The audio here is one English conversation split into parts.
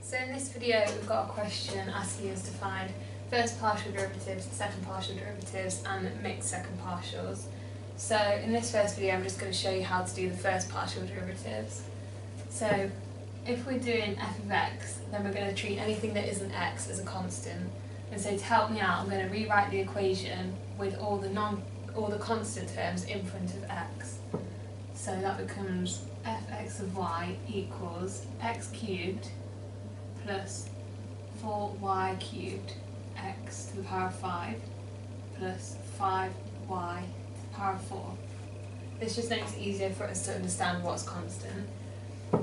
So in this video we've got a question asking us to find first partial derivatives, second partial derivatives and mixed second partials. So in this first video I'm just going to show you how to do the first partial derivatives. So if we're doing f of x, then we're going to treat anything that isn't x as a constant. And so to help me out, I'm going to rewrite the equation with all the constant terms in front of x. So that becomes fx of y equals x cubed plus 4y cubed x to the power of 5 plus 5y to the power of 4. This just makes it easier for us to understand what's constant.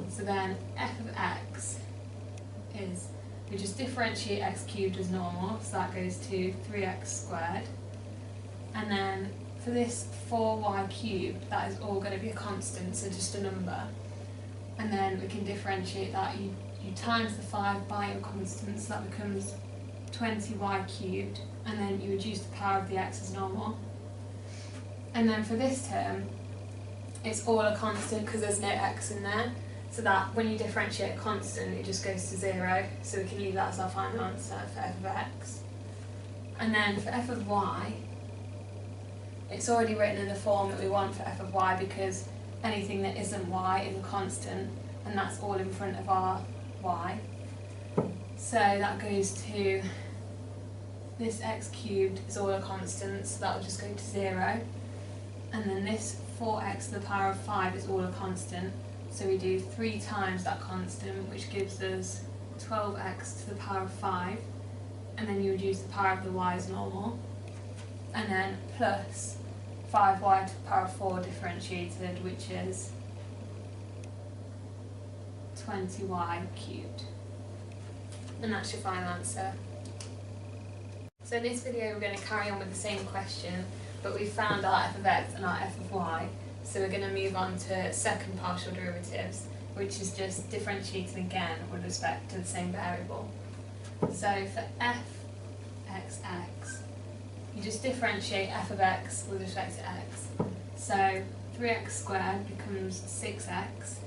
So then f of x is, we just differentiate x cubed as normal, so that goes to 3x squared. And then for this 4y cubed, that is all going to be a constant, so just a number. And then we can differentiate that. You times the 5 by your constant, so that becomes 20y cubed, and then you reduce the power of the x as normal. And then for this term, it's all a constant because there's no x in there, so that when you differentiate a constant, it just goes to 0, so we can leave that as our final answer for f of x. And then for f of y, it's already written in the form that we want for f of y because anything that isn't y is a constant, and that's all in front of our y. So that goes to, this x cubed is all a constant, so that will just go to 0. And then this 4x to the power of 5 is all a constant, so we do 3 times that constant, which gives us 12x to the power of 5, and then you reduce the power of the y as normal, and then plus 5y to the power of 4 differentiated, which is 20y cubed. And that's your final answer. So in this video we're going to carry on with the same question, but we've found our f of x and our f of y, so we're going to move on to second partial derivatives, which is just differentiating again with respect to the same variable. So for f(x)(x), you just differentiate f of x with respect to x. So 3x squared becomes 6x,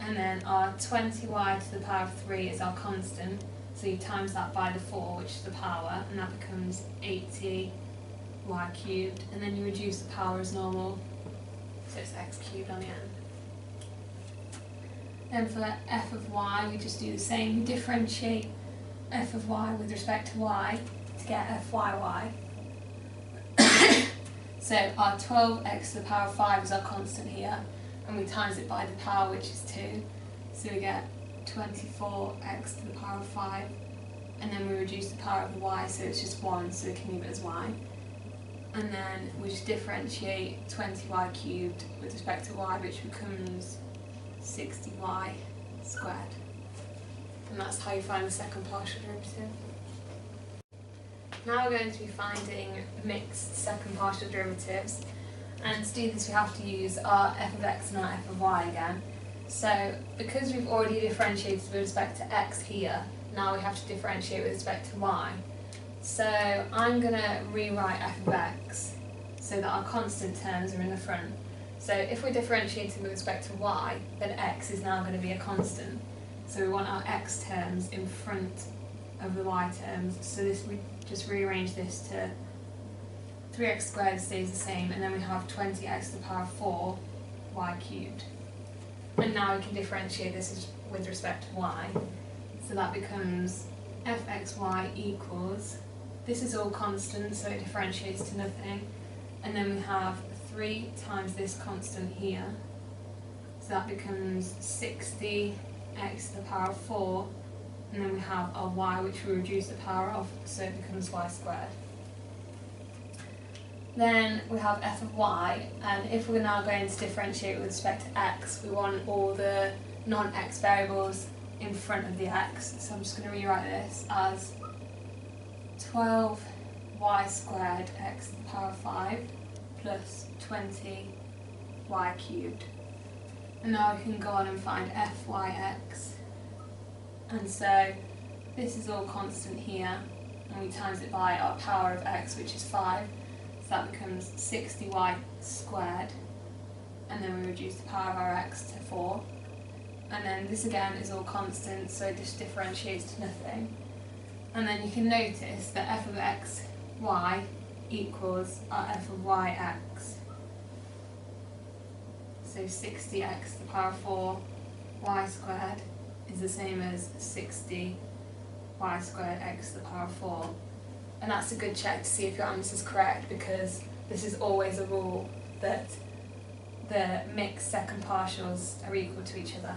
and then our 20y to the power of 3 is our constant, so you times that by the 4, which is the power, and that becomes 80y cubed, and then you reduce the power as normal, so it's x cubed on the end. Then for f of y, we just do the same. We differentiate f of y with respect to y to get fyy. So our 12x to the power of 5 is our constant here, and we times it by the power, which is 2. So we get 24x to the power of 5, and then we reduce the power of the y, so it's just 1, so we can leave it as y. And then we just differentiate 20y cubed with respect to y, which becomes 60y squared. And that's how you find the second partial derivative. Now we're going to be finding mixed second partial derivatives, and to do this we have to use our f of x and our f of y again. So because we've already differentiated with respect to x here, now we have to differentiate with respect to y. So I'm going to rewrite f of x so that our constant terms are in the front. So if we're differentiating with respect to y, then x is now going to be a constant. So we want our x terms in front of the y terms. So this, we just rearrange this to 3x squared stays the same, and then we have 20x to the power of 4 y cubed. And now we can differentiate this with respect to y. So that becomes fxy equals, this is all constant, so it differentiates to nothing. And then we have 3 times this constant here. So that becomes 60x to the power of 4. And then we have our y, which we reduce the power of, so it becomes y squared. Then we have f of y, and if we're now going to differentiate with respect to x, we want all the non-x variables in front of the x. So I'm just going to rewrite this as 12y squared x to the power of 5 plus 20y cubed. And now we can go on and find fyx. And so this is all constant here, and we times it by our power of x, which is 5. So that becomes 60y squared, and then we reduce the power of our x to 4. and then this again is all constant, so it just differentiates to nothing. And then you can notice that f of x, y equals our f of y x. So 60x to the power of 4 y squared is the same as 60 y squared x to the power of 4. And that's a good check to see if your answer is correct, because this is always a rule that the mixed second partials are equal to each other.